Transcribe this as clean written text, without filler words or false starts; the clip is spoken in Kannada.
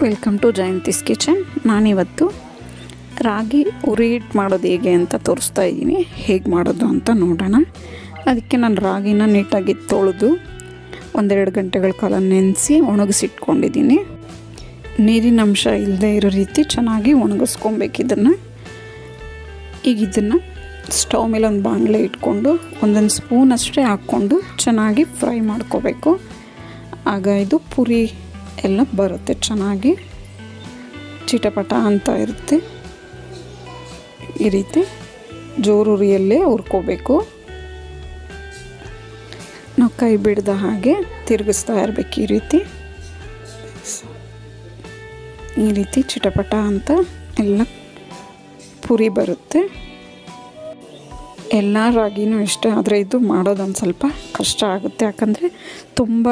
Welcome to ಜಯಂತಿಸ್ kitchen. ನಾನಿವತ್ತು ರಾಗಿ ಉರಿ ಹಿಟ್ಟು ಮಾಡೋದು ಹೇಗೆ ಅಂತ ತೋರಿಸ್ತಾ ಇದ್ದೀನಿ. ಹೇಗೆ ಮಾಡೋದು ಅಂತ ನೋಡೋಣ. ಅದಕ್ಕೆ ನಾನು ರಾಗಿನ ನೀಟಾಗಿ ತೊಳೆದು 1-2 ಗಂಟೆಗಳ ಕಾಲ ನೆನೆಸಿ ಒಣಗಿಸಿಟ್ಕೊಂಡಿದ್ದೀನಿ. ನೀರಿನ ಅಂಶ ಇಲ್ಲದೆ ಇರೋ ರೀತಿ ಚೆನ್ನಾಗಿ ಒಣಗಿಸ್ಕೊಬೇಕು ಇದನ್ನು. ಈಗ ಇದನ್ನು ಸ್ಟವ್ ಮೇಲೆ ಒಂದು ಬಾಣಲೆ ಇಟ್ಕೊಂಡು 1 ಸ್ಪೂನ್ ಅಷ್ಟೇ ಹಾಕ್ಕೊಂಡು ಚೆನ್ನಾಗಿ ಫ್ರೈ ಮಾಡ್ಕೋಬೇಕು. ಆಗ ಇದು ಪುರಿ ಎಲ್ಲ ಬರುತ್ತೆ, ಚೆನ್ನಾಗಿ ಚಿಟಪಟ ಅಂತ ಇರುತ್ತೆ. ಈ ರೀತಿ ಜೋರುರಿಯಲ್ಲೇ ಹುರ್ಕೋಬೇಕು. ನಾವು ಕೈ ಬಿಡದ ಹಾಗೆ ತಿರುಗಿಸ್ತಾ ಇರಬೇಕು. ಈ ರೀತಿ ಚಿಟಪಟ ಅಂತ ಎಲ್ಲ ಪುರಿ ಬರುತ್ತೆ. ಎಲ್ಲ ರಾಗಿನೂ ಇಷ್ಟ, ಆದರೆ ಇದು ಮಾಡೋದೊಂದು ಸ್ವಲ್ಪ ಕಷ್ಟ ಆಗುತ್ತೆ, ಯಾಕಂದರೆ ತುಂಬ